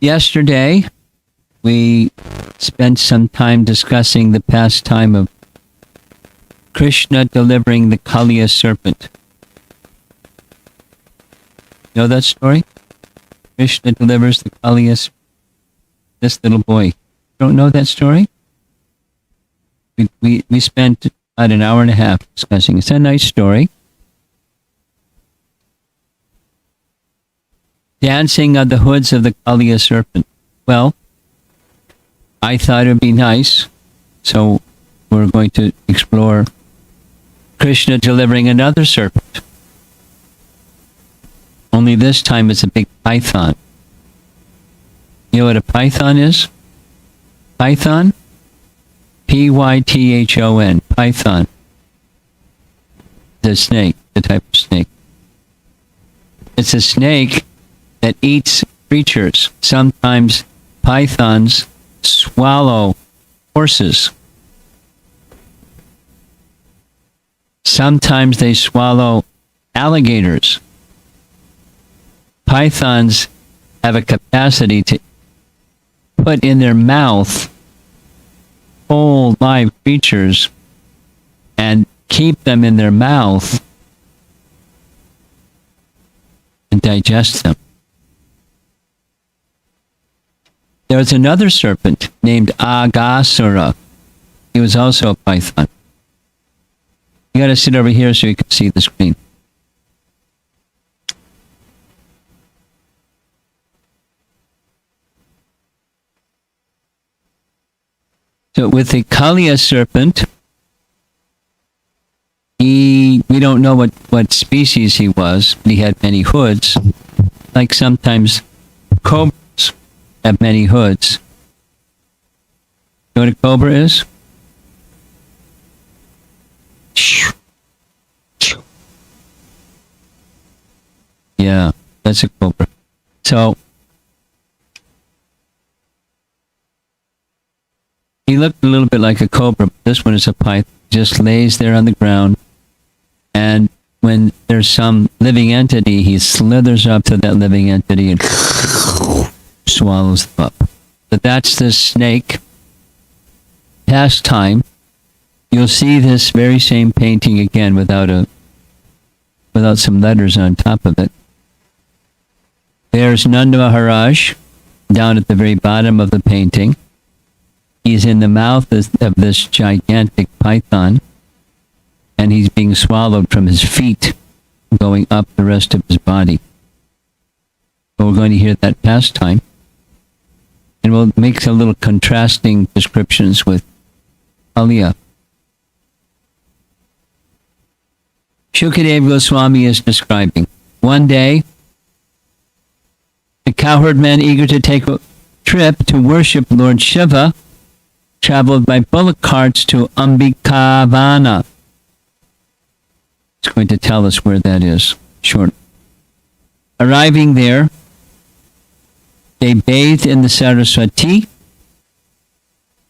Yesterday, we spent some time discussing the pastime of Krishna delivering the Kaliya serpent. Know that story? Krishna delivers the Kaliya, this little boy. Don't know that story? We spent about an hour and a half discussing it. It's a nice story. Dancing on the hoods of the Kaliya serpent. Well, I thought it would be nice, so we're going to explore Krishna delivering another serpent. Only this time it's a big python. You know what a python is? Python? Python. Python. The snake, the type of snake. It's a snake that eats creatures. Sometimes pythons swallow horses. Sometimes they swallow alligators. Pythons have a capacity to put in their mouth whole live creatures and keep them in their mouth and digest them. There was another serpent named Agasura. He was also a python. You got to sit over here so you can see the screen. So with the Kaliya serpent, we don't know what species he was, but he had many hoods. Like sometimes cobras have many hoods. You know what a cobra is? Yeah, that's a cobra. So he looked a little bit like a cobra, but this one is a python. Just lays there on the ground, and when there's some living entity, he slithers up to that living entity and swallows them up. But that's the snake pastime. You'll see this very same painting again without some letters on top of it. There's Nanda Maharaj down at the very bottom of the painting. He's in the mouth of this gigantic python, and he's being swallowed from his feet, going up the rest of his body. So we're going to hear that pastime, and we'll make some little contrasting descriptions with Kaliya. Shukadeva Goswami is describing, one day, the cowherd men eager to take a trip to worship Lord Shiva traveled by bullock carts to Ambikavana. It's going to tell us where that is. Short. Arriving there, they bathed in the Saraswati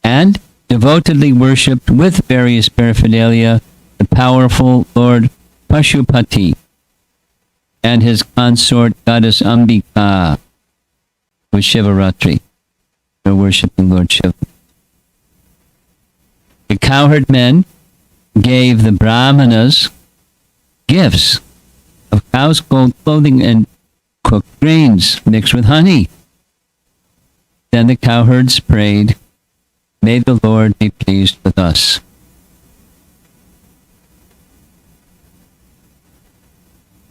and devotedly worshipped with various paraphernalia the powerful Lord Pashupati and his consort goddess Ambika with Shivaratri. They're worshipping Lord Shiva. The cowherd men gave the brahmanas gifts of cow's gold clothing and cooked grains mixed with honey. Then the cowherds prayed, "May the Lord be pleased with us."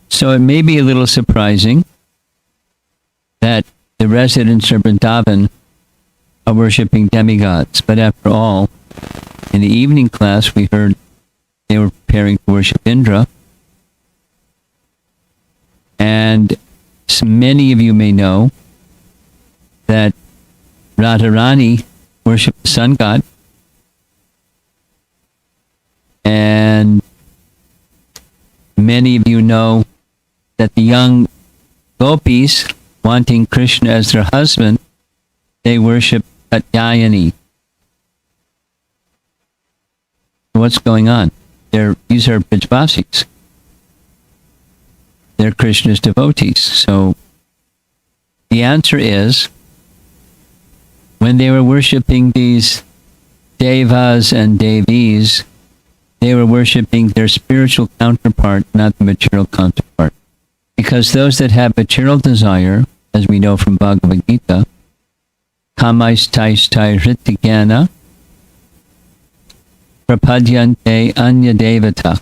So it may be a little surprising that the residents of Vrindavan are worshipping demigods, but after all, in the evening class, we heard they were preparing to worship Indra. And so many of you may know that Radharani worshiped the sun god. And many of you know that the young gopis, wanting Krishna as their husband, they worship Katyayani. What's going on? These are Brajvasis. They're Krishna's devotees. So the answer is when they were worshipping these devas and devis, they were worshipping their spiritual counterpart, not the material counterpart. Because those that have material desire, as we know from Bhagavad Gita, kamaistai hritigana prapadyante anya devata.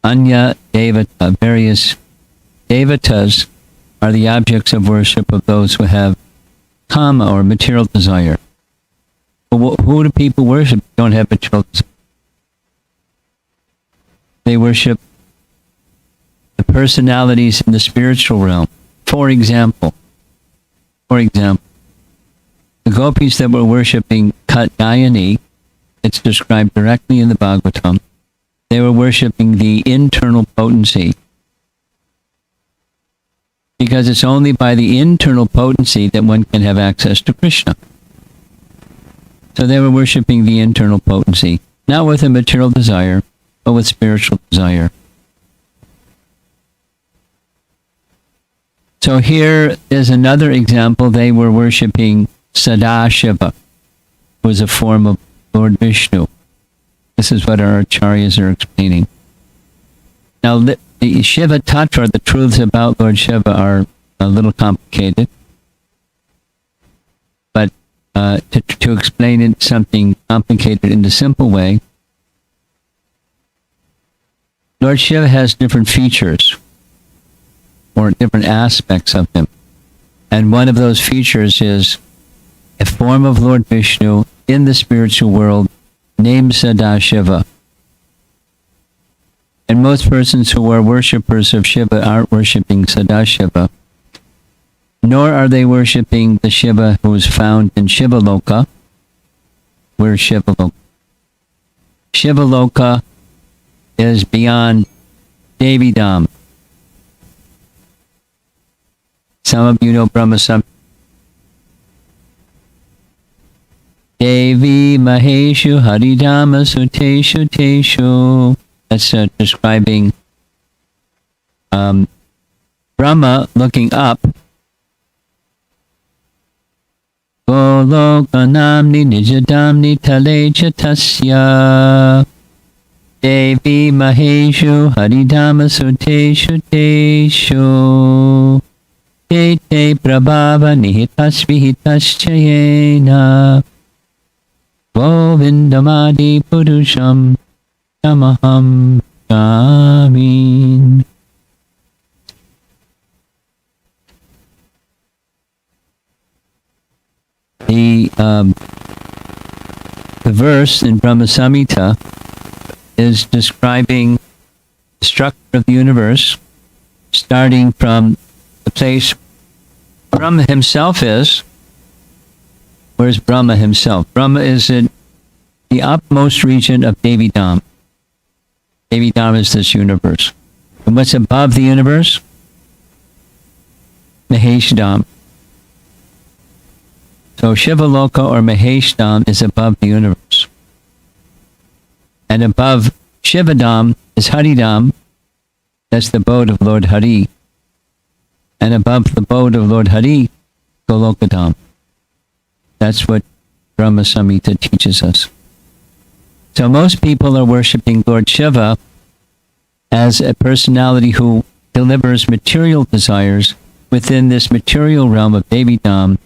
Anya devata, various devatas are the objects of worship of those who have kama or material desire. But who do people worship who don't have material desire? They worship the personalities in the spiritual realm. For example, the gopis that were worshipping Katyayani, it's described directly in the Bhagavatam, they were worshipping the internal potency. Because it's only by the internal potency that one can have access to Krishna. So they were worshipping the internal potency, not with a material desire, but with spiritual desire. So here is another example. They were worshipping Sadashiva, who was a form of Lord Vishnu. This is what our acharyas are explaining. Now, the Shiva Tattva, the truths about Lord Shiva, are a little complicated. But to explain it something complicated in a simple way, Lord Shiva has different features or different aspects of him. And one of those features is a form of Lord Vishnu in the spiritual world named Sadashiva. And most persons who are worshippers of Shiva aren't worshipping Sadashiva, nor are they worshipping the Shiva who is found in Shivaloka. Where's Shivaloka? Shivaloka is beyond Devidam. Some of you know Brahma Samhita. Devi Maheshu Haridama Suteshu Teshu. That's describing Brahma looking up. Golokanamni Nijadamni Talecha Tasya. Devi Maheshu Haridama Suteshu Teshu. Te Prabhava Nihitas Vihitas Govindamadi Purusham Tamaham Kamin. The verse in Brahma Samhita is describing the structure of the universe, starting from the place Brahma himself is. Where's Brahma himself? Brahma is in the upmost region of Devidam. Devidam is this universe. And what's above the universe? Maheshdam. So Shivaloka or Maheshdam is above the universe. And above Shivadam is Haridam. That's the abode of Lord Hari. And above the abode of Lord Hari, Golokadam. That's what Brahma Samhita teaches us. So most people are worshipping Lord Shiva as a personality who delivers material desires within this material realm of Devidam,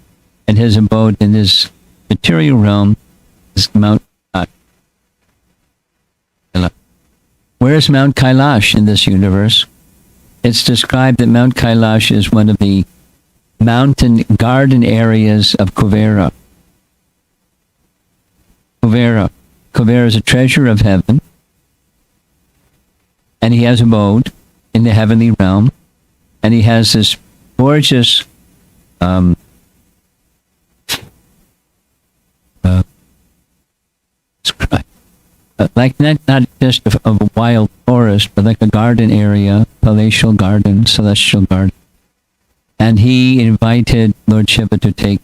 and his abode in this material realm is Mount Kailash. Where's Mount Kailash in this universe? It's described that Mount Kailash is one of the mountain garden areas of Kuvera. Kuvera is a treasure of heaven, and he has abode in the heavenly realm, and he has this gorgeous like not just of a wild forest, but like a garden area, palatial garden, celestial garden. And he invited Lord Shiva to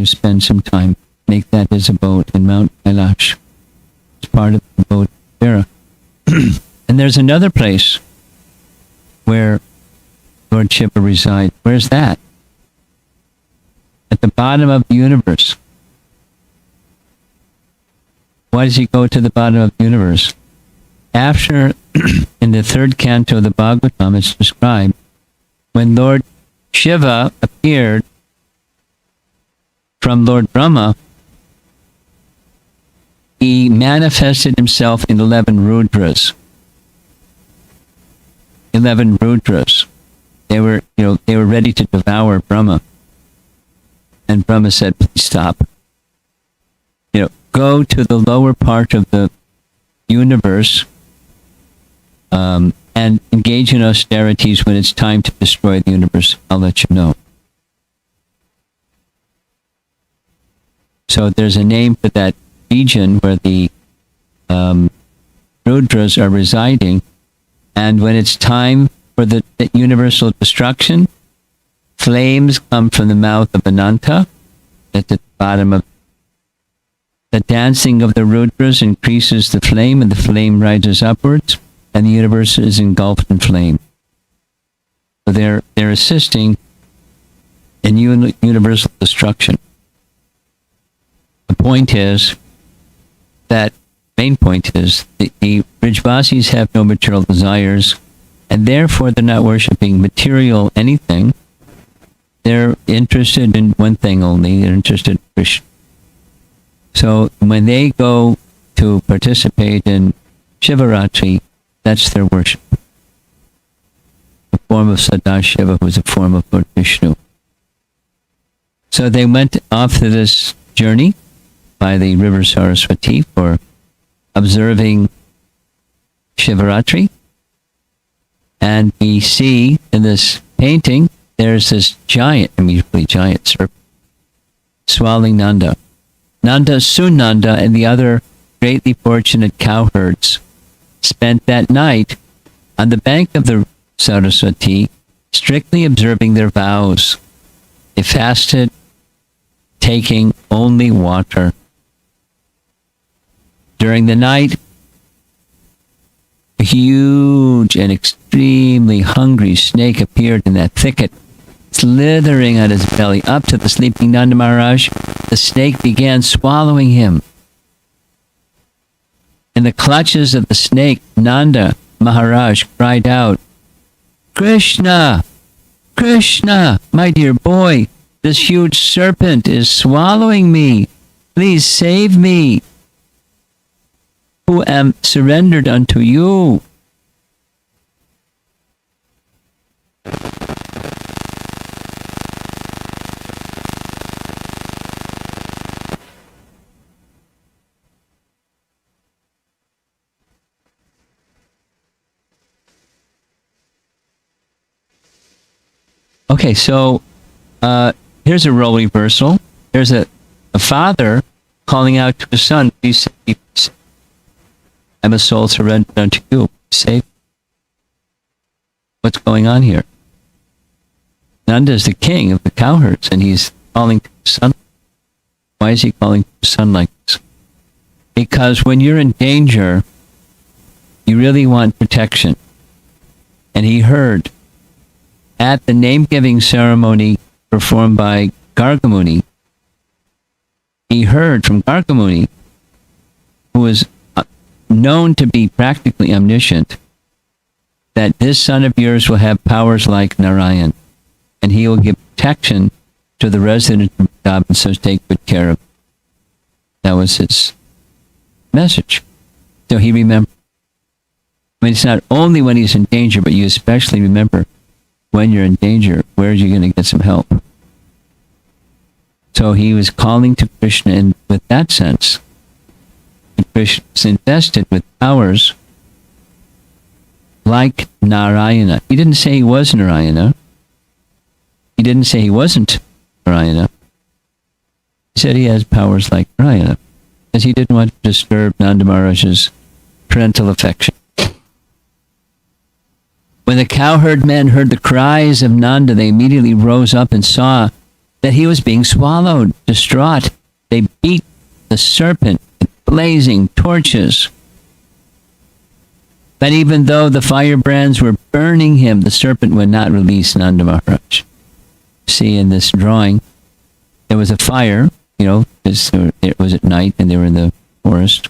spend some time, make that his abode in Mount Kailash. It's part of the abode of Kuvera. And there's another place where Lord Shiva resides. Where's that? At at the bottom of the universe. Why does he go to the bottom of the universe? After, in the third canto of the Bhagavatam, it's described, when Lord Shiva appeared from Lord Brahma, he manifested himself in 11 Rudras. 11 Rudras. They were ready to devour Brahma. And Brahma said, please stop. Go to the lower part of the universe and engage in austerities. When it's time to destroy the universe, I'll let you know. So there's a name for that region where the Rudras are residing, and when it's time for the universal destruction, flames come from the mouth of Ananta at the bottom of the dancing of the Rudras increases the flame, and the flame rises upwards, and the universe is engulfed in flame. So they're assisting in universal destruction. The point is that main point is the Brijvasis have no material desires, and therefore they're not worshiping material anything. They're interested in one thing only. They're interested in Krishna. So when they go to participate in Shivaratri, that's their worship. The form of Sadashiva was a form of Lord Vishnu. So they went off to this journey by the river Saraswati for observing Shivaratri. And we see in this painting, there's this giant, immediately giant serpent, swallowing Nanda. Sunanda and the other greatly fortunate cowherds spent that night on the bank of the Saraswati, strictly observing their vows. They fasted, taking only water. During the night, a huge and extremely hungry snake appeared in that thicket, slithering on his belly up to the sleeping Nanda Maharaj. The snake began swallowing him. In the clutches of the snake, Nanda Maharaj cried out, Krishna! Krishna! My dear boy, this huge serpent is swallowing me. Please save me, who am surrendered unto you. Okay, so here's a role reversal. There's a father calling out to his son, please save me. I'm a soul surrendered unto you. Save me. What's going on here? Nanda is the king of the cowherds, and he's calling to his son. Why is he calling to his son like this? Because when you're in danger, you really want protection. And he heard at the name-giving ceremony performed by Gargamuni, he heard from Gargamuni, who was known to be practically omniscient, that this son of yours will have powers like Narayan, and he will give protection to the resident of Vrindavan, so take good care of him. That was his message. So he remembered. I mean, it's not only when he's in danger, but you especially remember when you're in danger, where are you going to get some help? So he was calling to Krishna, and with that sense, Krishna is invested with powers like Narayana. He didn't say he was Narayana. He didn't say he wasn't Narayana. He said he has powers like Narayana, because he didn't want to disturb Nanda Maharaj's parental affection. When the cowherd men heard the cries of Nanda, they immediately rose up and saw that he was being swallowed. Distraught, they beat the serpent with blazing torches. But even though the firebrands were burning him, the serpent would not release Nanda Maharaj. See in this drawing, there was a fire, because it was at night and they were in the forest.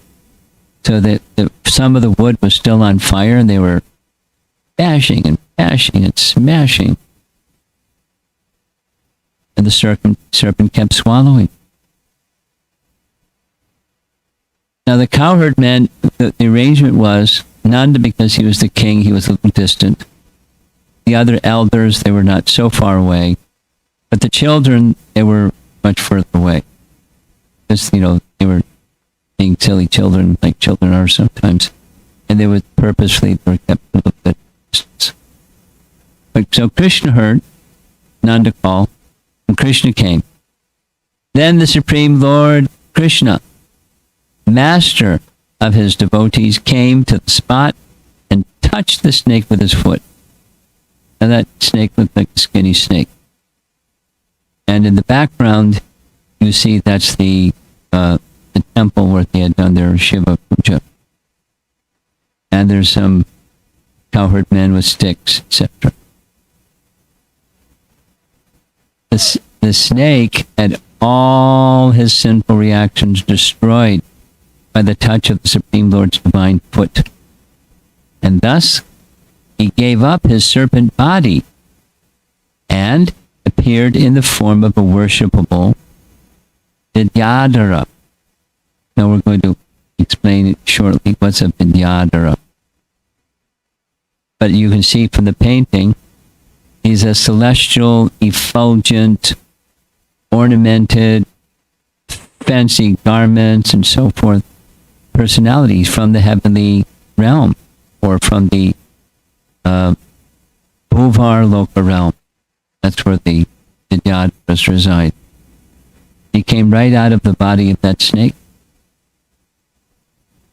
So that some of the wood was still on fire and they were bashing and smashing. And the serpent kept swallowing. Now the cowherd men, the arrangement was, Nanda, because he was the king, he was a little distant. The other elders, they were not so far away. But the children, they were much further away. Because, they were being silly children, like children are sometimes. And they were purposely, they were kept a little bit distance. But so Krishna heard Nanda call, and Krishna came. Then the Supreme Lord Krishna, master of his devotees, came to the spot and touched the snake with his foot. And that snake looked like a skinny snake. And in the background, you see that's the temple where they had done their Shiva puja. And there's some cowherd men with sticks, etc. The snake had all his sinful reactions destroyed by the touch of the Supreme Lord's divine foot. And thus, he gave up his serpent body and appeared in the form of a worshipable Vidyadhara. Now we're going to explain it shortly what's a Vidyadhara. But you can see from the painting, he's a celestial, effulgent, ornamented, fancy garments and so forth personalities from the heavenly realm, or from the Bhuvar Loka realm. That's where the Vidyadharas reside. He came right out of the body of that snake.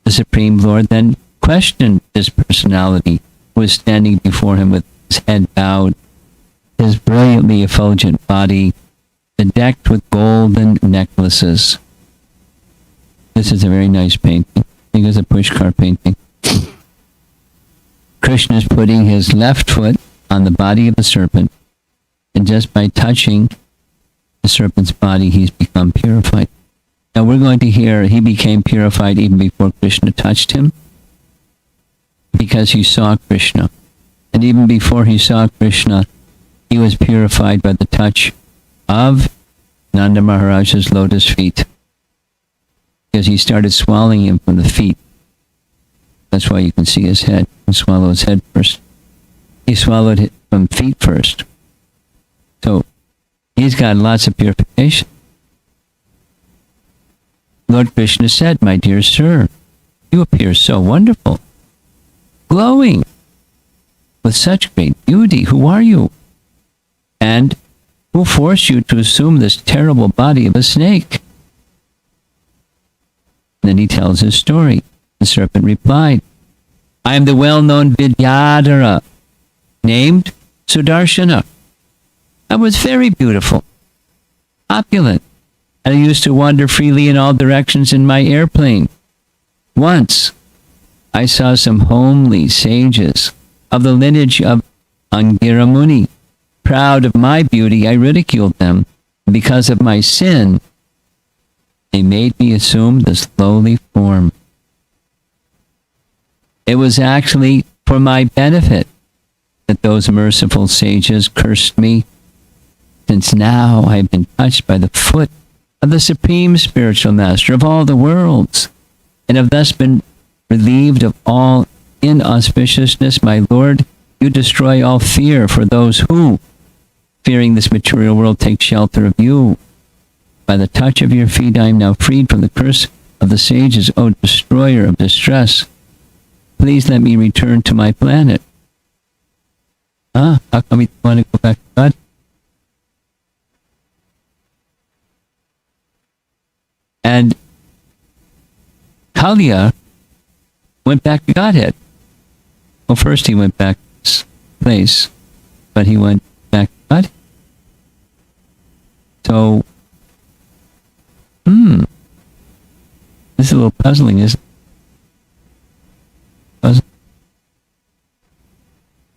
The Supreme Lord then questioned this personality who was standing before him with his head bowed, his brilliantly effulgent body bedecked with golden necklaces. This is a very nice painting. I think it's a Pushkar painting. Krishna is putting his left foot on the body of the serpent, and just by touching the serpent's body, he's become purified. Now we're going to hear he became purified even before Krishna touched him, because he saw Krishna. And even before he saw Krishna, he was purified by the touch of Nanda Maharaj's lotus feet, because he started swallowing him from the feet. That's why you can see his head. You swallow his head first. He swallowed it from feet first. So he's got lots of purification. Lord Krishna said, "My dear sir, you appear so wonderful, glowing with such great beauty. Who are you? And who forced you to assume this terrible body of a snake?" Then he tells his story. The serpent replied, "I am the well-known Vidyadhara, named Sudarshana. I was very beautiful, opulent, and I used to wander freely in all directions in my airplane. Once, I saw some homely sages of the lineage of Angira Muni. Proud of my beauty, I ridiculed them. Because of my sin, they made me assume this lowly form. It was actually for my benefit that those merciful sages cursed me, since now I have been touched by the foot of the Supreme Spiritual Master of all the worlds, and have thus been relieved of all inauspiciousness. My Lord, you destroy all fear for those who, fearing this material world, take shelter of you. By the touch of your feet, I am now freed from the curse of the sages, O destroyer of distress. Please let me return to my planet." How come you want to go back to God? And Kalya went back to Godhead. Well, first he went back to this place, but he went back to God. So, this is a little puzzling, isn't it?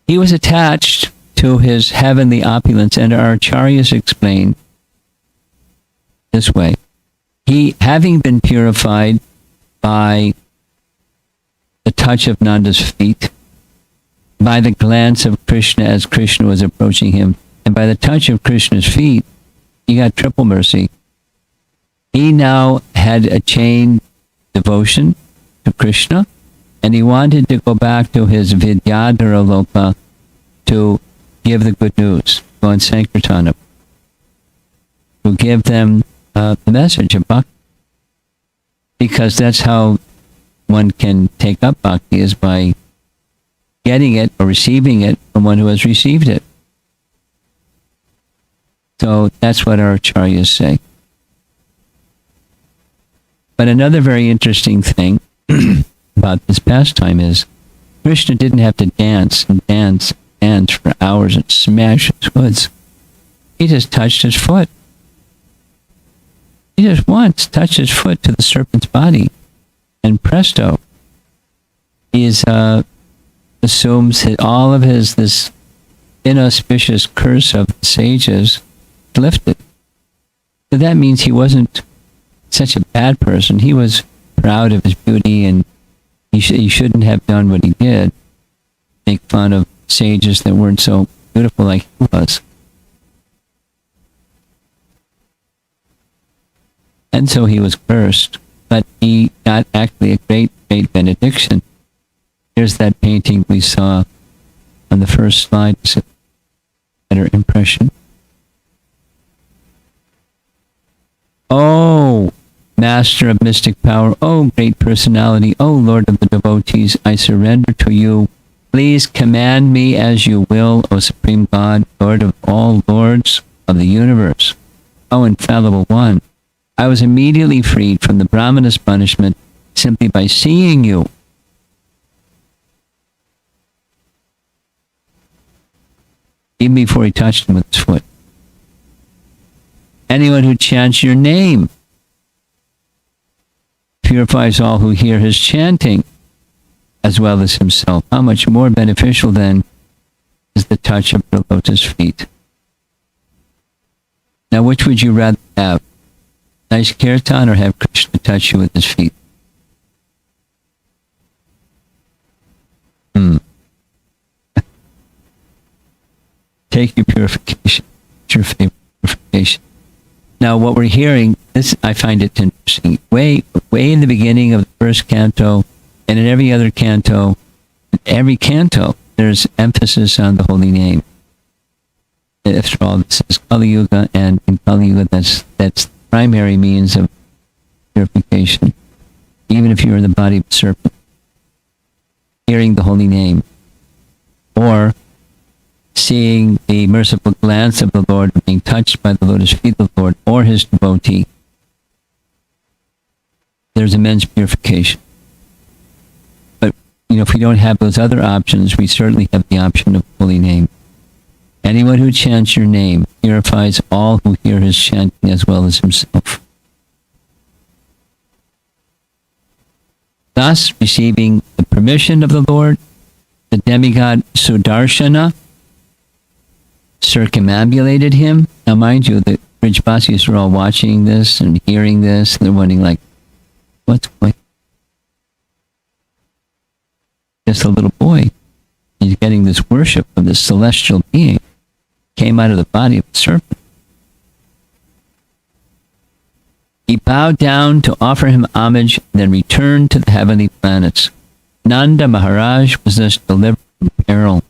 He was attached to his heavenly opulence, and our acharyas explain this way. He, having been purified by the touch of Nanda's feet, by the glance of Krishna as Krishna was approaching him, and by the touch of Krishna's feet, he got triple mercy. He now had attained devotion to Krishna, and he wanted to go back to his Vidyadhara Loka to give the good news, go and Sankirtan him, to give them the message of bhakti. Because that's how one can take up bhakti, is by getting it or receiving it from one who has received it. So that's what our acharyas say. But another very interesting thing about this pastime is Krishna didn't have to dance and dance and dance for hours and smash his hoods. He just touched his foot. He just once touched his foot to the serpent's body, and presto, he assumes that all of this inauspicious curse of the sages lifted. So that means he wasn't such a bad person. He was proud of his beauty, and he shouldn't have done what he did, make fun of sages that weren't so beautiful like he was. And so he was cursed, but he got actually a great, great benediction. Here's that painting we saw on the first slide. It's a better impression. Oh, Master of mystic power, oh great personality, oh Lord of the devotees, I surrender to you. Please command me as you will, O Supreme God, Lord of all lords of the universe. O infallible one, I was immediately freed from the Brahmana's punishment simply by seeing you. Even before he touched him with his foot. Anyone who chants your name purifies all who hear his chanting, as well as himself. How much more beneficial, then, is the touch of your lotus feet? Now, which would you rather have? Nice kirtan, or have Krishna touch you with his feet? Take your purification. It's your favorite purification. Now, what we're hearing, this I find it interesting. Way in the beginning of the first canto, and in every other canto, there's emphasis on the holy name. After all, this is Kali Yuga, and in Kali Yuga, that's the primary means of purification. Even if you're in the body of a serpent, hearing the holy name, or seeing the merciful glance of the Lord, being touched by the lotus feet of the Lord, or his devotee, there's immense purification. But, if we don't have those other options, we certainly have the option of holy name. Anyone who chants your name purifies all who hear his chanting, as well as himself. Thus, receiving the permission of the Lord, the demigod Sudarshana circumambulated him. Now, mind you, the Brijbasis are all watching this and hearing this, and they're wondering, like, what's going on? Just a little boy. He's getting this worship of this celestial being. Came out of the body of a serpent. He bowed down to offer him homage, and then returned to the heavenly planets. Nanda Maharaj was thus delivered from peril.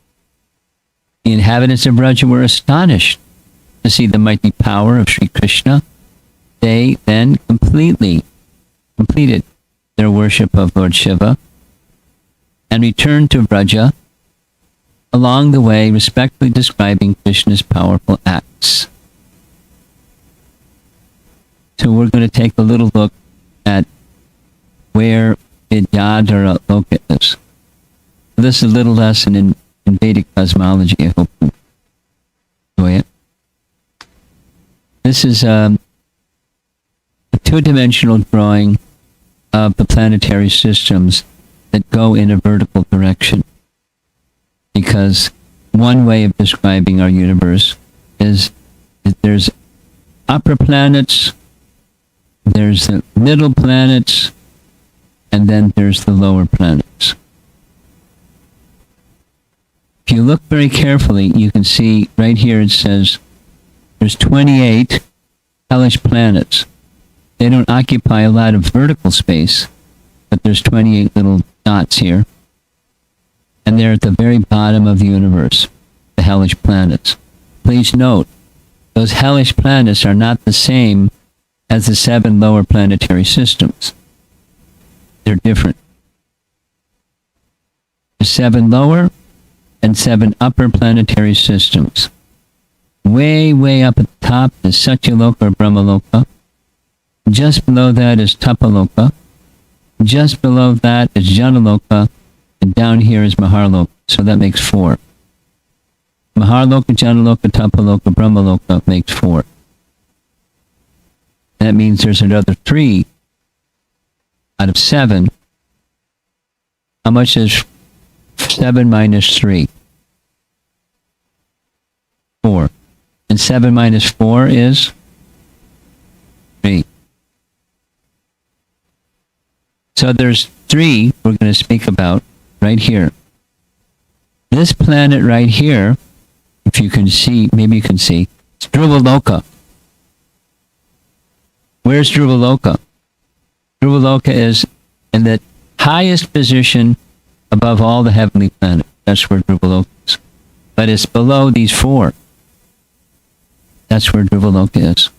The inhabitants of Vraja were astonished to see the mighty power of Sri Krishna. They then completed their worship of Lord Shiva and returned to Vraja, along the way respectfully describing Krishna's powerful acts. So we're going to take a little look at where Vidyadhara Loka is. This is a little lesson in Vedic cosmology. I hope you enjoy it. This is a two-dimensional drawing of the planetary systems that go in a vertical direction. Because one way of describing our universe is that there's upper planets there's the middle planets, and then there's the lower planets. If you look very carefully, you can see right here it says there's 28 hellish planets. They don't occupy a lot of vertical space, but there's 28 little dots here. And they're at the very bottom of the universe, the hellish planets. Please note, those hellish planets are not the same as the 7 lower planetary systems. They're different. There's 7 lower and 7 upper planetary systems. Way, way up at the top is Satyaloka or Brahmaloka. Just below that is Tapaloka. Just below that is Janaloka. And down here is Maharloka. So that makes 4. Maharloka, Janaloka, Tapaloka, Brahmaloka makes 4. That means there's another 3 out of 7. How much is 7 minus 3? 4. And 7 minus 4 is 3. So there's 3 we're going to speak about right here. This planet right here, if you can see, maybe you can see, it's Dhruvaloka. Where's Dhruvaloka? Dhruvaloka is in the highest position above all the heavenly planets. That's where Dhruvaloka is. But it's below these 4. That's where Dhruvaloka is.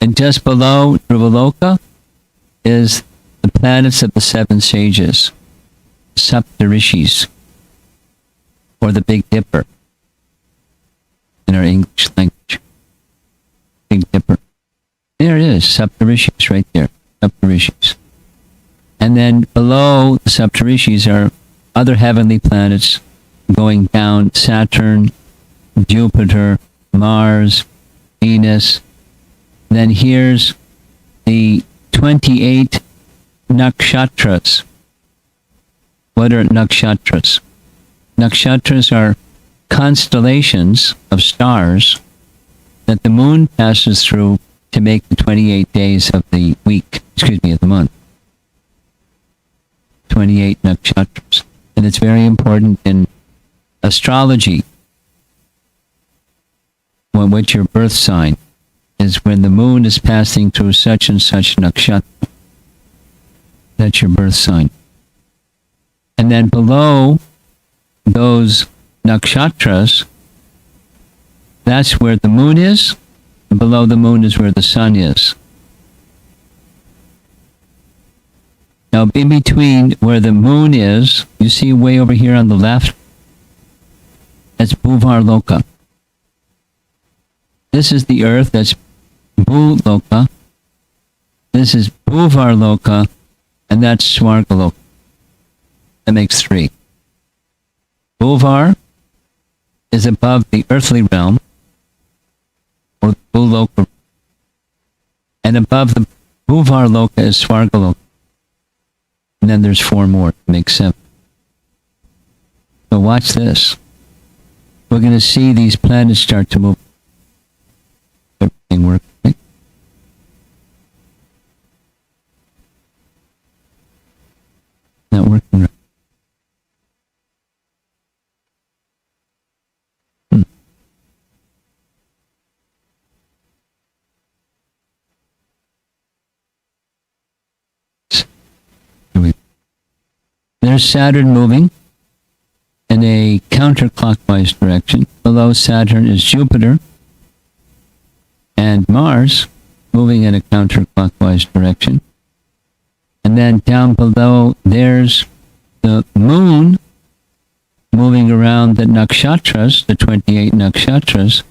And just below Dhruvaloka is the planets of the 7 sages, Saptarishis, or the Big Dipper in our English language. Big Dipper. There it is, Saptarishis right there, Saptarishis. And then below the Saptarishis are other heavenly planets going down: Saturn, Jupiter, Mars, Venus. Then here's the 28 nakshatras. What are nakshatras? Nakshatras are constellations of stars that the moon passes through to make the 28 days of the week, of the month. 28 nakshatras. And it's very important in astrology. What's your birth sign is when the moon is passing through such and such nakshatra. That's your birth sign. And then below those nakshatras, that's where the moon is. And below the moon is where the sun is. Now, in between where the moon is, you see way over here on the left, that's Bhuvarloka. This is the earth, that's Bhuloka. This is Bhuvarloka, and that's Swargaloka. That makes 3. Bhuvar is above the earthly realm, or Bhuloka. And above the Bhuvarloka is Swargaloka. And then there's 4 more, to make 7. So watch this. We're going to see these planets start to move. Everything works. Right? Not working right. There's Saturn moving in a counterclockwise direction. Below Saturn is Jupiter and Mars moving in a counterclockwise direction. And then down below there's the moon moving around the nakshatras, the 28 nakshatras.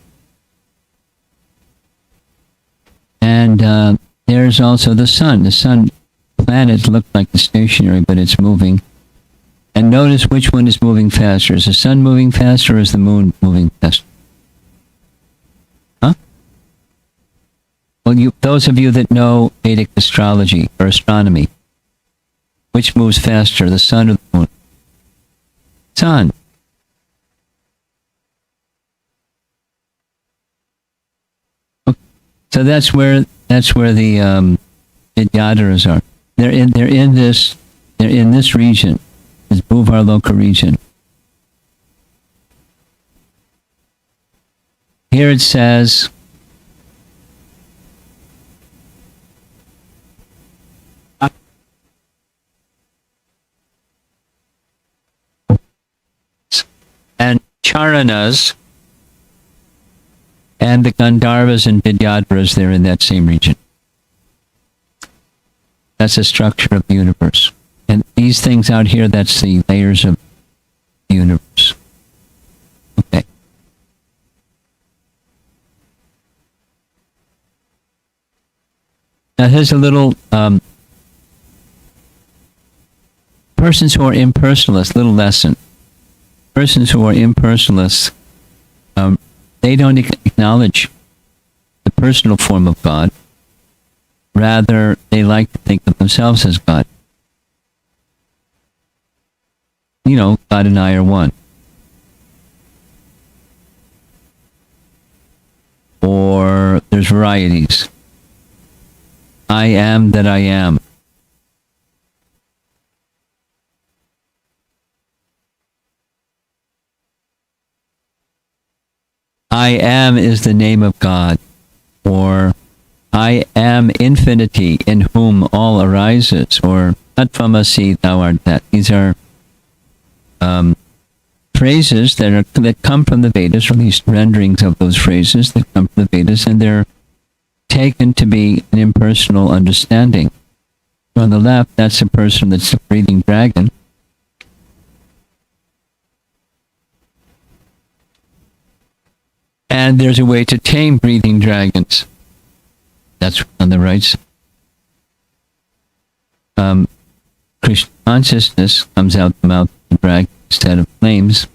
And there's also the sun. The sun planet looked like the stationary, but it's moving. And notice which one is moving faster. Is the sun moving faster or is the moon moving faster? Huh? Well, those of you that know Vedic astrology or astronomy, which moves faster, the sun or the moon? Sun. Okay. So that's where That's where the Vidyadharas are. They're in this region, this Bhuvarloka region. Here it says, and Charanas and the Gandharvas and Vidyadharas, they're in that same region. That's the structure of the universe. And these things out here, that's the layers of the universe. Okay. Now here's a little persons who are impersonalists, little lesson. Persons who are impersonalists, they don't acknowledge the personal form of God. Rather, they like to think of themselves as God. You know, God and I are one. Or there's varieties. I am that I am. I am is the name of God. Or I am infinity in whom all arises. Or Tattvamasi, thou art that. These are phrases that come from the Vedas, or at least renderings of those phrases that come from the Vedas, and they're taken to be an impersonal understanding. So on the left, that's a person that's the breathing dragon. And there's a way to tame breathing dragons. That's on the right side. Krishna consciousness comes out the mouth of the dragon instead of flames.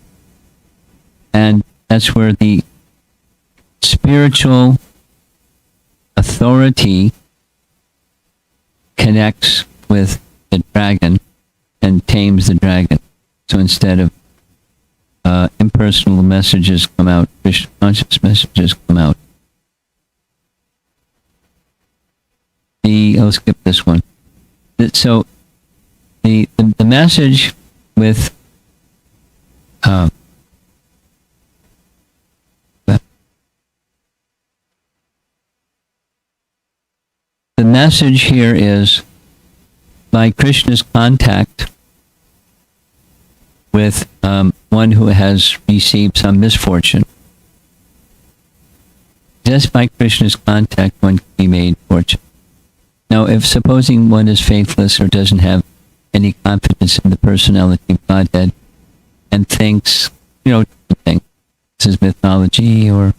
And that's where the spiritual authority connects with the dragon and tames the dragon. So instead of impersonal messages come out, Krishna conscious messages come out. I'll skip this one. So the message with the message here is by Krishna's contact with one who has received some misfortune. Just by Krishna's contact, one can be made fortunate. Now, if supposing one is faithless or doesn't have any confidence in the personality of Godhead and thinks, this is mythology or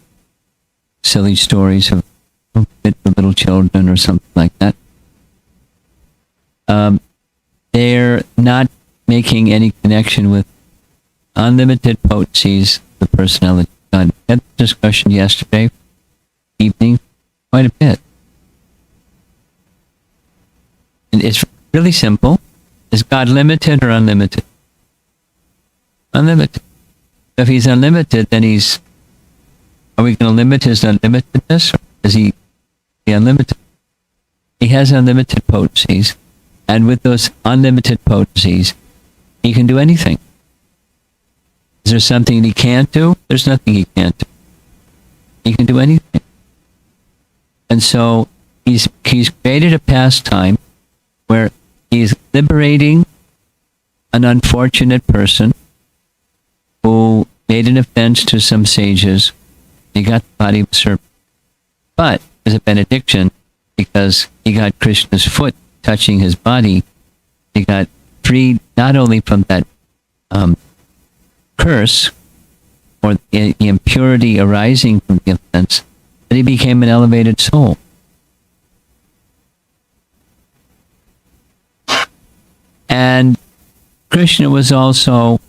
silly stories of fit for little children or something like that, they're not making any connection with unlimited potencies, the personality of God. We had a discussion yesterday evening, quite a bit. And it's really simple. Is God limited or unlimited? Unlimited. If he's unlimited, then are we going to limit his unlimitedness, or is he unlimited? He has unlimited potencies, and with those unlimited potencies, he can do anything. Is there something he can't do? There's nothing he can't do. He can do anything. And so he's created a pastime where he's liberating an unfortunate person who made an offense to some sages. He got the body of a serpent. But as a benediction, because he got Krishna's foot touching his body, he got freed not only from that curse or the impurity arising from the offense, but he became an elevated soul. And Krishna was also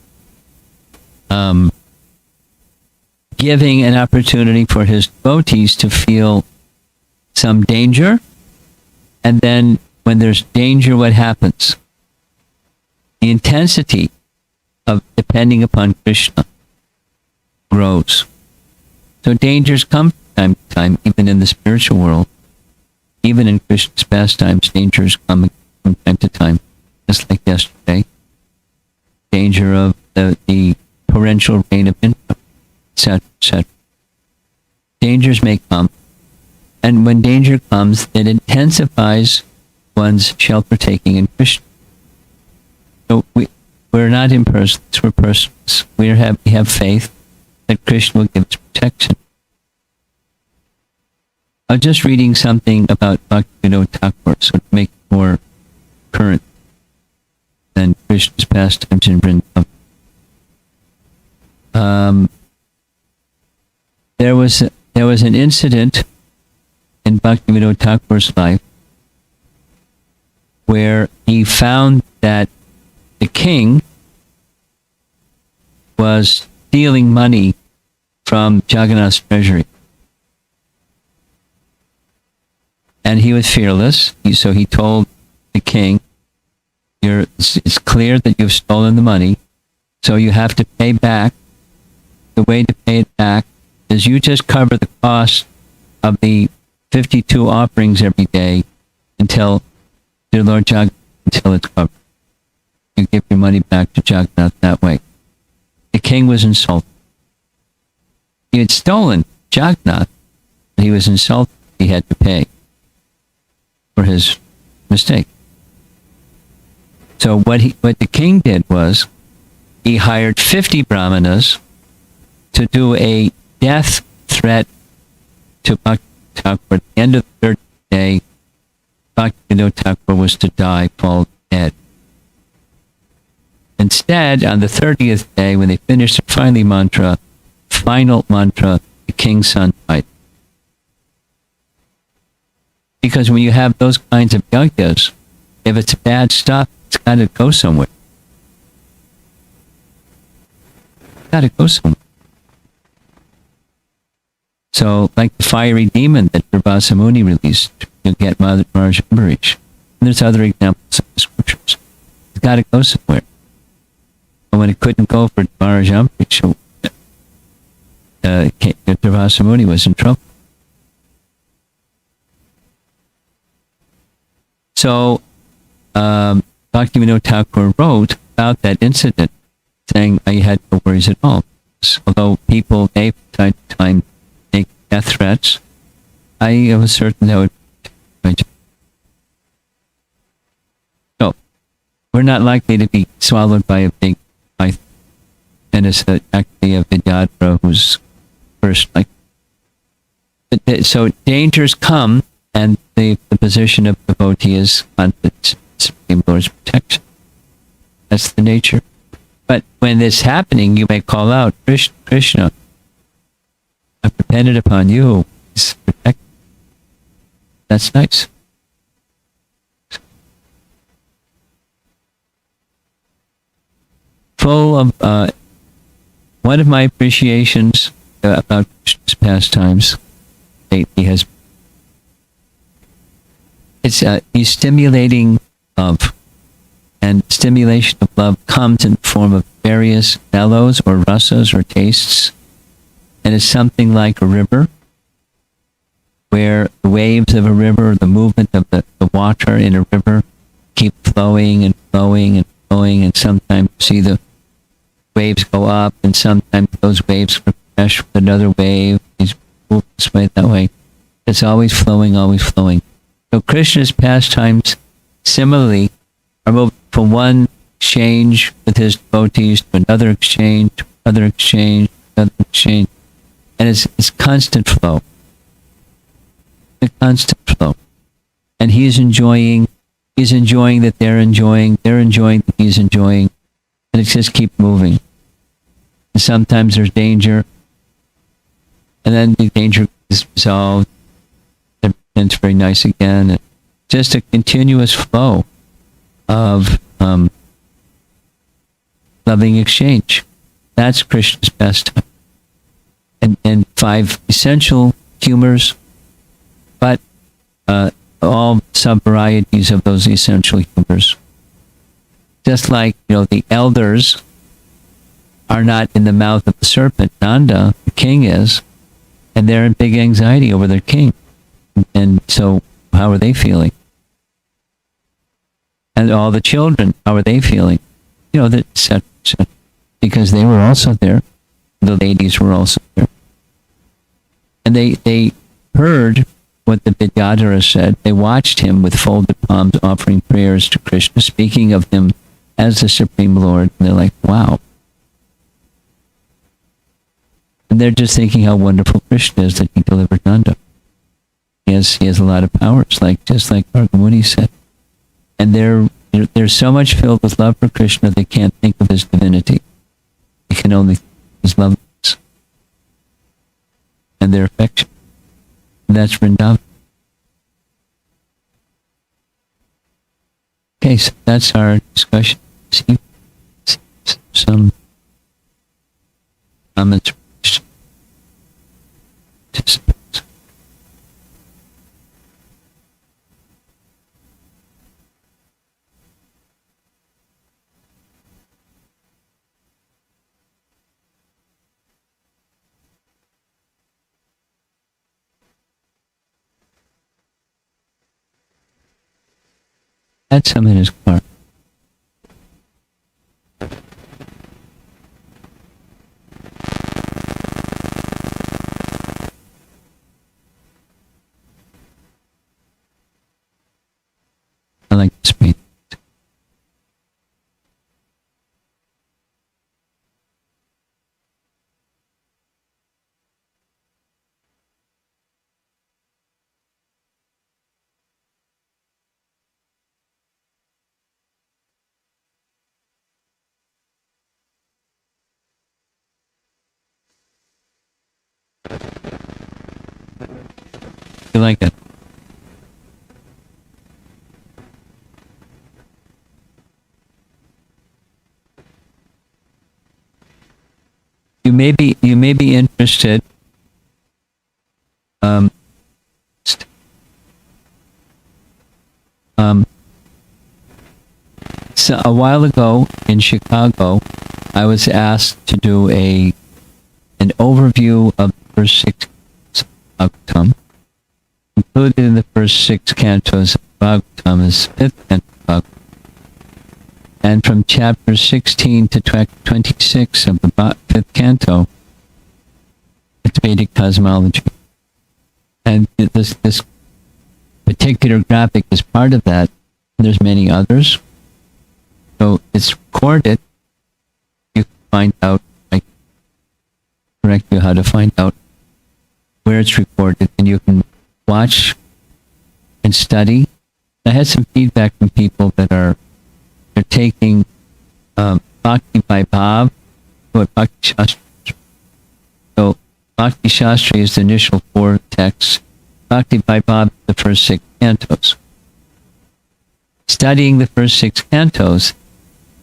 giving an opportunity for his devotees to feel some danger. And then when there's danger, what happens? The intensity of depending upon Krishna grows. So dangers come from time to time, even in the spiritual world. even in Krishna's pastimes, dangers come from time to time, just like yesterday. Danger of the torrential rain of Indra, etc., etc. Dangers may come, and when danger comes, it intensifies one's shelter-taking in Krishna. So we're not impersonalists, we're personalists. We have faith that Krishna will give us protection. I'm just reading something about Bhaktivinoda Thakur, so to make it more current than Krishna's pastimes in Vrindavan. There was an incident in Bhaktivinoda Thakur's life where he found that the king was stealing money from Jagannath's treasury. And he was fearless, so he told the king, it's clear that you've stolen the money, so you have to pay back. The way to pay it back is you just cover the cost of the 52 offerings every day until dear Lord Jagannath, until it's covered. You give your money back to Jagannath that way. The king was insulted. He had stolen Jagannath, but he was insulted. He had to pay for his mistake. So what the king did was he hired 50 brahmanas to do a death threat to Bhaktivinoda Thakur. At the end of the third day, Bhaktivinoda Thakur was to die, fall dead. Instead, on the 30th day, when they finished the final mantra, the king's son died. Because when you have those kinds of yajnas, if it's bad stuff, it's got to go somewhere. It's got to go somewhere. So, like the fiery demon that Durvasa Muni released to get Maharaj Ambarish. And there's other examples in the scriptures. It's got to go somewhere. And when it couldn't go for Maharaj Ambarish, Durvasa Muni was in trouble. So, Bhaktivinoda Thakur wrote about that incident, saying, I had no worries at all. Although people may from time to time make death threats, I was certain that would be my job. So, we're not likely to be swallowed by a big python. And it's actually a Vidyadhara who's first like. So, dangers come, and the position of devotee is confidence, Supreme Lord's protection. That's the nature. But when it's happening, you may call out, Krishna, I've depended upon you. Please protect me. That's nice. Full of, one of my appreciations about Krishna's pastimes, he has he's stimulating love, and stimulation of love comes in the form of various mellows or rasas or tastes, and it's something like a river, where the waves of a river, the movement of the water in a river, keep flowing and flowing and flowing, and sometimes you see the waves go up, and sometimes those waves crash with another wave. He's moving this way, that way. It's always flowing, always flowing. So Krishna's pastimes, similarly, are moving from one exchange with his devotees to another exchange, to another exchange, another exchange. And it's constant flow. A constant flow. And he's enjoying that they're enjoying that he's enjoying, and it just keeps moving. And sometimes there's danger, and then the danger is resolved, and it's very nice again. And just a continuous flow of loving exchange. That's Krishna's pastime. And 5 essential humors, but all sub-varieties of those essential humors. Just like, the elders are not in the mouth of the serpent, Nanda, the king is, and they're in big anxiety over their king. And so how are they feeling? And all the children, how are they feeling? You know, that because they were also there. The ladies were also there. And they heard what the Vidyadhara said. They watched him with folded palms offering prayers to Krishna, speaking of him as the Supreme Lord. And they're like, wow. And they're just thinking how wonderful Krishna is that he delivered Nanda. He has a lot of powers, just like Bhargamuni said. And they're so much filled with love for Krishna they can't think of his divinity. They can only think of his loveliness and their affection. And that's Vrindavan. Okay, so that's our discussion. See some comments. Had some in his car. I like this paint. You like it? You may be interested. So a while ago in Chicago, I was asked to do an overview of the first 6 of Bhagavatam. Included in the first 6 cantos of Bhagavatam is 5th canto of Bhagavatam. And from chapter 16 to 26 of the 5th canto, it's Vedic cosmology. And this particular graphic is part of that. There's many others. So it's recorded. You can find out, I can correct you how to find out where it's recorded, and you can watch and study. I had some feedback from people that they're taking Bhakti by Bhav, or Bhakti Shastri. So Bhakti Shastri is the initial 4 texts. Bhakti by Bhav is the first 6 cantos. Studying the first 6 cantos,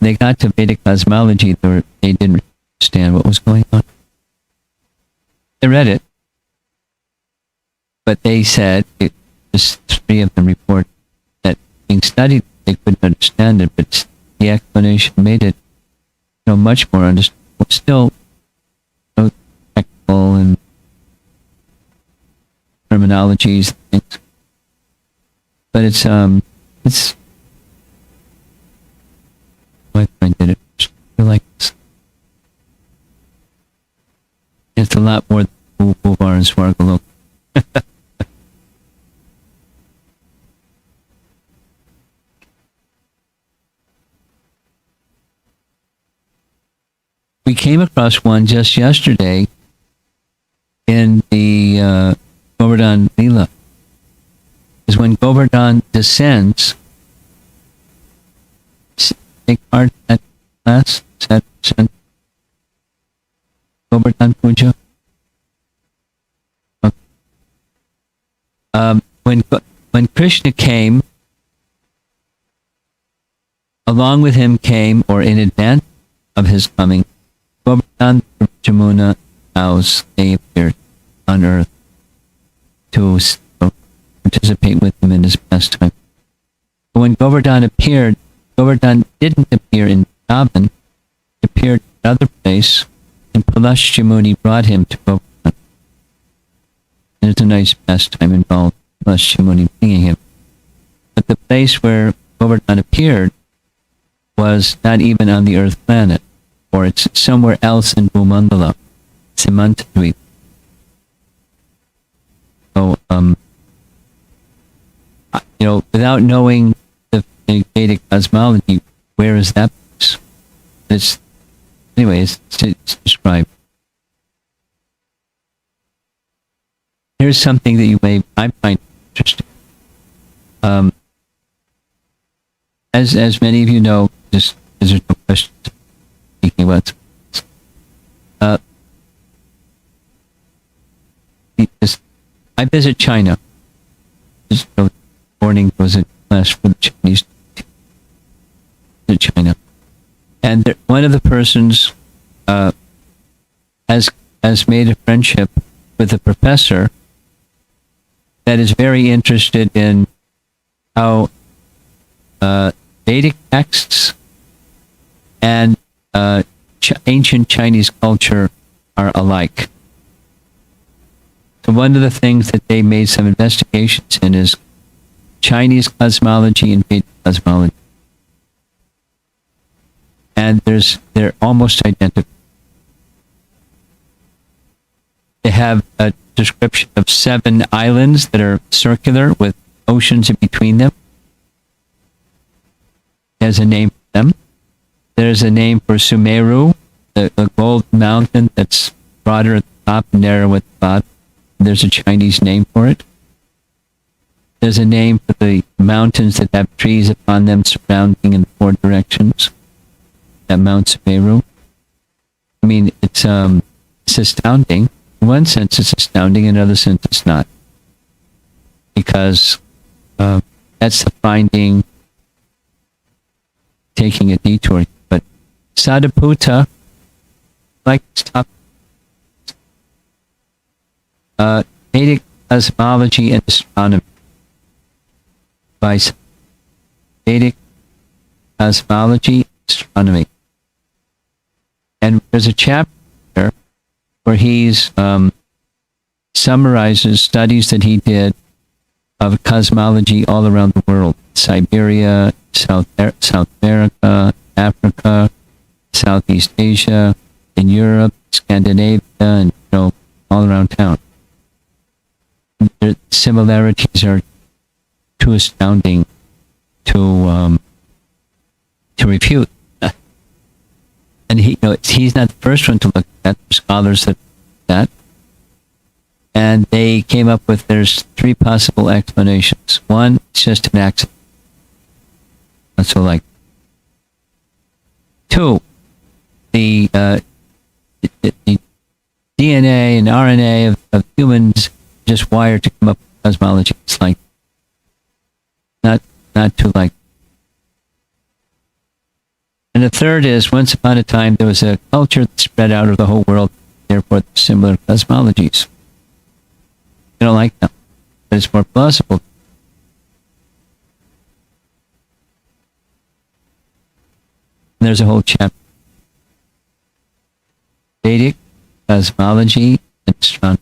they got to Vedic cosmology, they didn't understand what was going on. They read it, but they said, just 3 of them report that being studied, they couldn't understand it, but the explanation made it much more understandable. Still technical and terminologies and things. But it's my friend did it. I like this. It's a lot more than Boulevard and Swargalok. We came across one just yesterday in the Govardhan Leela. Is when Govardhan descends, take part at class, Govardhan Puja. Okay. When Krishna came, along with him came, or in advance of his coming, Govardhan Jamuna cows, they appeared on earth to participate with him in his pastime. But when Govardhan appeared, Govardhan didn't appear in Vrindavan, he appeared in another place, and Pulasya Muni brought him to Govardhan. And it's a nice pastime involved, Pulasya Muni bringing him. place where Govardhan appeared was not even on the Earth planet, or it's somewhere else in Bhumandala, Simantadweep. So, without knowing the Vedic cosmology, where is that place? It's described. Here's something that I find interesting. As many of you know, just as there's no question speaking about I visit China. This morning was a class for the Chinese to China, and one of the persons has made a friendship with a professor that is very interested in how Vedic texts and ancient Chinese culture are alike. So one of the things that they made some investigations in is Chinese cosmology and Vedic cosmology. And they're almost identical. They have a description of 7 islands that are circular with oceans in between them. There's a name for them. There's a name for Sumeru, the gold mountain that's broader at the top and narrow at the bottom. There's a Chinese name for it. There's a name for the mountains that have trees upon them surrounding in the 4 directions. That Mount Sumeru. I mean, it's astounding. In one sense, it's astounding. In another sense, it's not. Because that's the finding, taking a detour. But Sadaputta, like stop. Vedic cosmology and astronomy. By Vedic cosmology, astronomy. And there's a chapter where he's summarizes studies that he did of cosmology all around the world. Siberia, South America, Africa, Southeast Asia, in Europe, Scandinavia, and all around town. The similarities are too astounding to refute. And he's not the first one to look at that. There's scholars that that. And they came up with there's 3 possible explanations. One, it's just an accident. That's all like. 2, the DNA and RNA of humans just wired to come up with cosmology. It's like not too like. And the third is, once upon a time, there was a culture that spread out over the whole world, therefore similar cosmologies. I don't like them, but it's more plausible. And there's a whole chapter. Vedic cosmology and astronomy.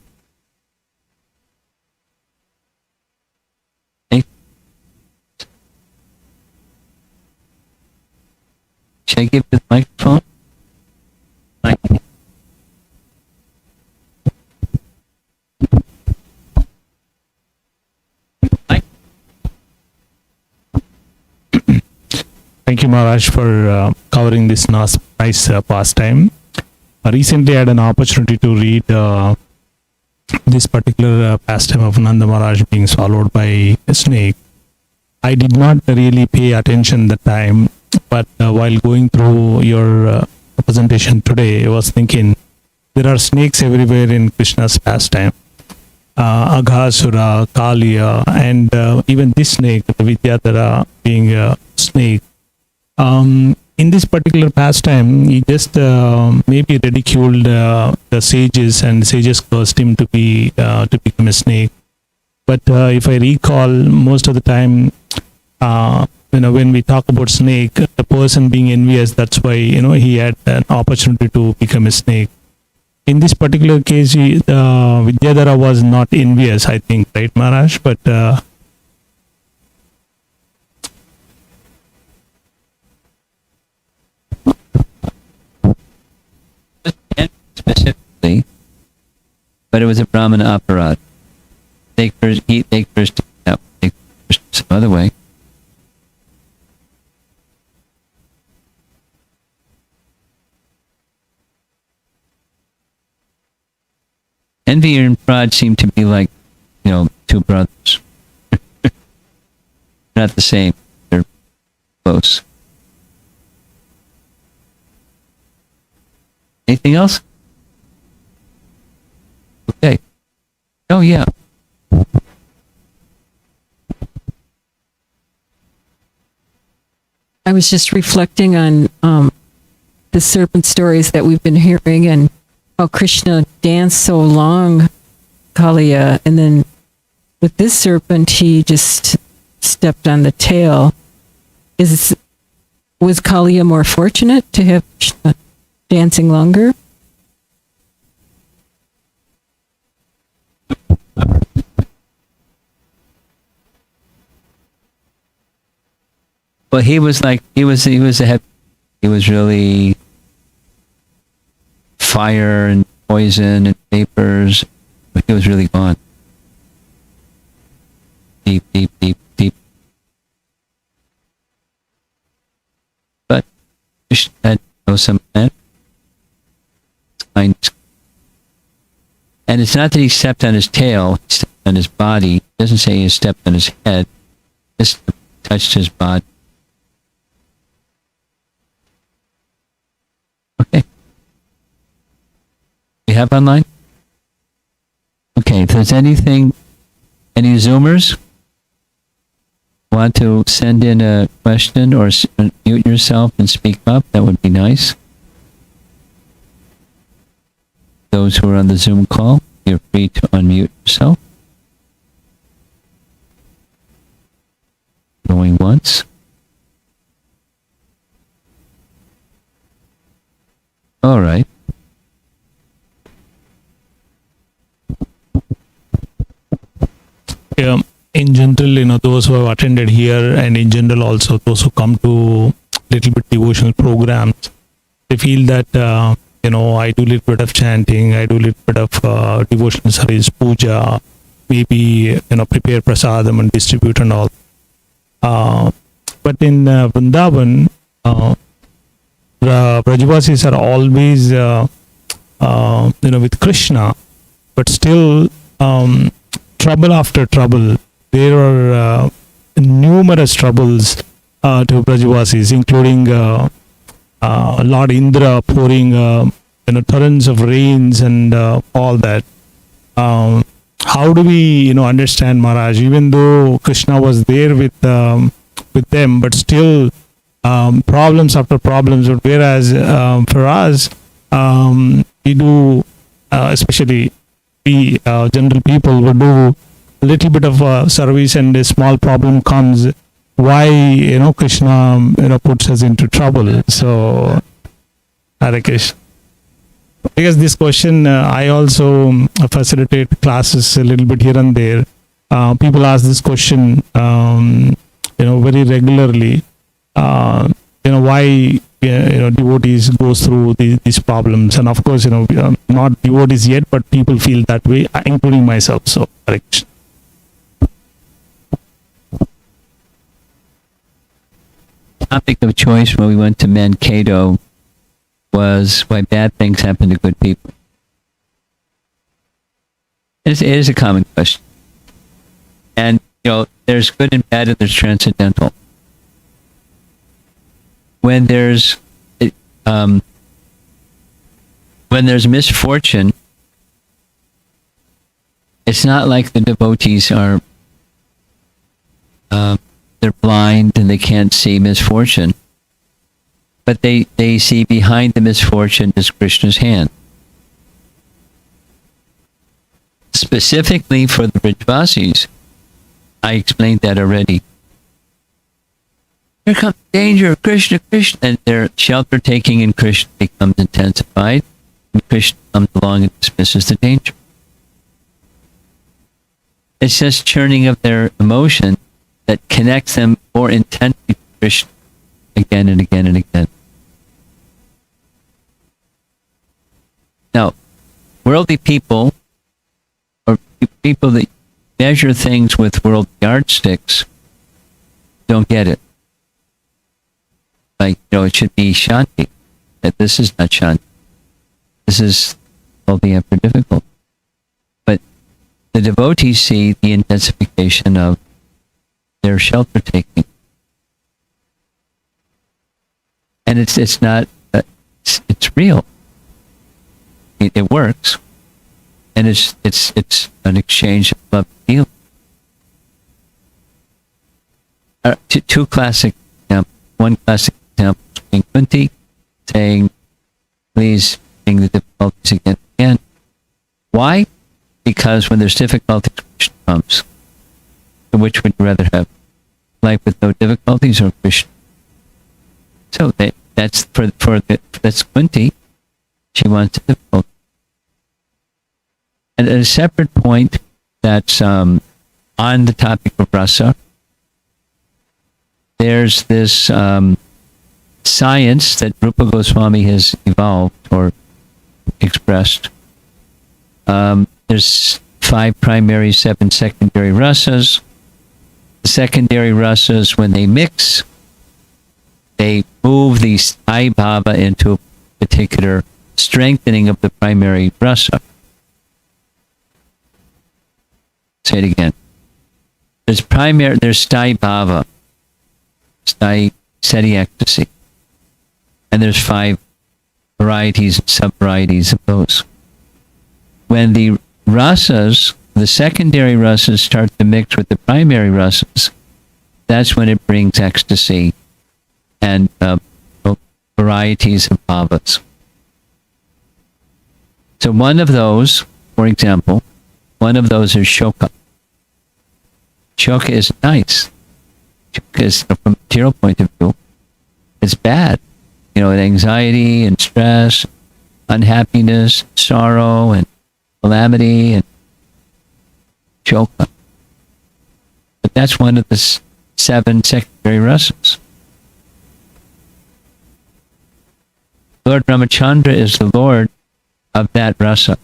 Should I give the microphone? Thank you, Maharaj, for covering this nice pastime. Recently, I had an opportunity to read this particular pastime of Nanda Maharaj being swallowed by a snake. I did not really pay attention at the time, but while going through your presentation today, I was thinking there are snakes everywhere in Krishna's pastime. Aghasura, Kaliya, and even this snake, the Vidyadhara, being a snake. In this particular pastime, he just maybe ridiculed the sages, and sages cursed him to become a snake. But if I recall, most of the time, when we talk about snake, the person being envious, that's why he had an opportunity to become a snake. In this particular case, Vidyadhara was not envious, I think, right, Maharaj? But but it was a Brahmana aparad. Take first some other way. Envy and pride seem to be like, two brothers. Not the same. They're close. Anything else? Okay. Oh, yeah. I was just reflecting on the serpent stories that we've been hearing and how Krishna danced so long, Kaliya, and then with this serpent, he just stepped on the tail. Was Kaliya more fortunate to have Krishna dancing longer? Well, he was really fire and poison and vapors. But he was really gone. Deep, deep, deep, deep. But Krishna had to know some plan. And it's not that he stepped on his tail, he stepped on his body. It doesn't say he stepped on his head. Just touched his body. Okay. We have online? Okay, if there's any Zoomers want to send in a question or mute yourself and speak up, that would be nice. Those who are on the Zoom call, you're free to unmute yourself. Going once. All right. In general, those who have attended here, and in general also those who come to little bit devotional programs, they feel that I do little bit of chanting, I do little bit of devotional service, puja, maybe prepare prasadam and distribute and all. But in Vrindavan, Brajavasis are always with Krishna, but still trouble after trouble. There are numerous troubles to Brajavasis, including Lord Indra pouring torrents of rains and all that. How do we understand, Maharaj? Even though Krishna was there with them, but still problems after problems. But whereas for us, we do, especially we general people, would do a little bit of service, and a small problem comes. Why Krishna puts us into trouble? So Hare Krishna. Because this question, I also facilitate classes a little bit here and there. People ask this question, very regularly. Why devotees goes through these problems, and of course, we are not devotees yet, but people feel that way, including myself. So, Hare Krishna. Topic of choice when we went to Mankato was why bad things happen to good people. It is a common question. And, there's good and bad and there's transcendental. When there's misfortune, it's not like the devotees are they're blind and they can't see misfortune. But they see behind the misfortune is Krishna's hand. Specifically for the Brajavasis, I explained that already. Here comes danger, Krishna, Krishna, and their shelter taking in Krishna becomes intensified, and Krishna comes along and dismisses the danger. It's just churning of their emotion that connects them more intensely to Krishna again and again and again. Now, worldly people people that measure things with world yardsticks don't get it. Like, it should be Shanti. That this is not Shanti. This is altogether difficult. But the devotees see the intensification of their shelter taking. And it's not, it's real. It works. And it's an exchange of love and feeling. Two classic examples. One classic example is King Kunti saying, please bring the difficulties again and again. Why? Because when there's difficulties, Krishna comes. So which would you rather have? Life with no difficulties or Krishna? So that's that's Kunti. She wants a difficulty. And at a separate point that's on the topic of rasa, there's this science that Rupa Goswami has evolved or expressed. There's 5 primary, 7 secondary rasas. The secondary rasas, when they mix, they move the I bhava into a particular strengthening of the primary rasa. Say it again. There's sthai bhava, sthai steady ecstasy, and there's 5 varieties and sub-varieties of those. When the rasas, the secondary rasas start to mix with the primary rasas, that's when it brings ecstasy and varieties of bhavas. So one of those, for example, one of those is shoka. Shoka is nice. Shoka is, from a material point of view, it's bad. Anxiety and stress, unhappiness, sorrow and calamity and shoka. But that's one of the 7 secondary rasas. Lord Ramachandra is the Lord of that rasa.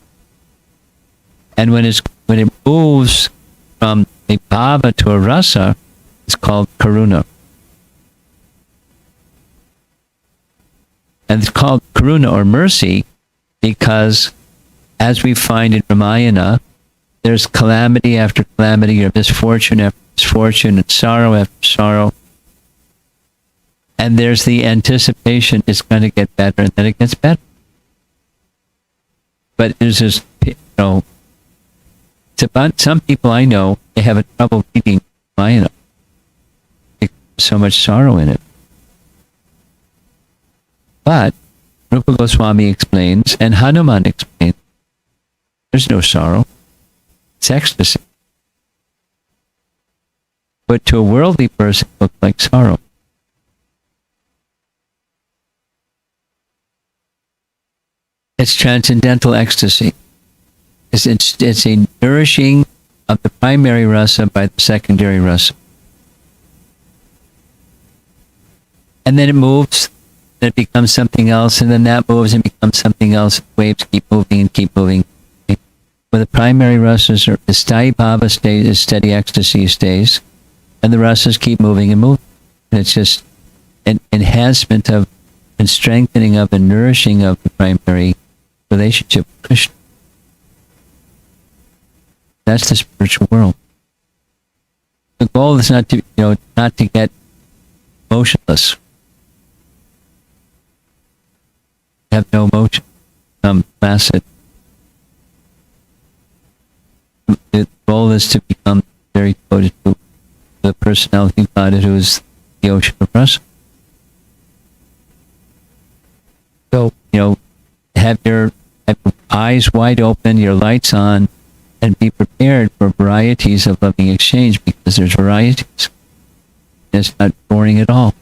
And when it moves from a bhava to a rasa, it's called karuna. And it's called karuna or mercy because, as we find in Ramayana, there's calamity after calamity, or misfortune after misfortune, and sorrow after sorrow. And there's the anticipation it's going to get better, and then it gets better. But there's this, it's about some people I know, they have a trouble reading Ramayana. There's so much sorrow in it. But Rupa Goswami explains, and Hanuman explains, there's no sorrow. It's ecstasy. But to a worldly person, it looks like sorrow. It's transcendental ecstasy. It's a nourishing of the primary rasa by the secondary rasa. And then it moves, then it becomes something else, and then that moves and becomes something else. Waves keep moving and keep moving. But the primary rasas are the sthai bhava stays, steady ecstasy stays, and the rasas keep moving and moving. And it's just an enhancement of and strengthening of and nourishing of the primary relationship with Krishna. That's the spiritual world. The goal is not to get motionless. Have no motion, become placid. The goal is to become very devoted to the personality of God who is the ocean of rasa. So, have your eyes wide open, your lights on, and be prepared for varieties of loving exchange, because there's varieties. It's not boring at all.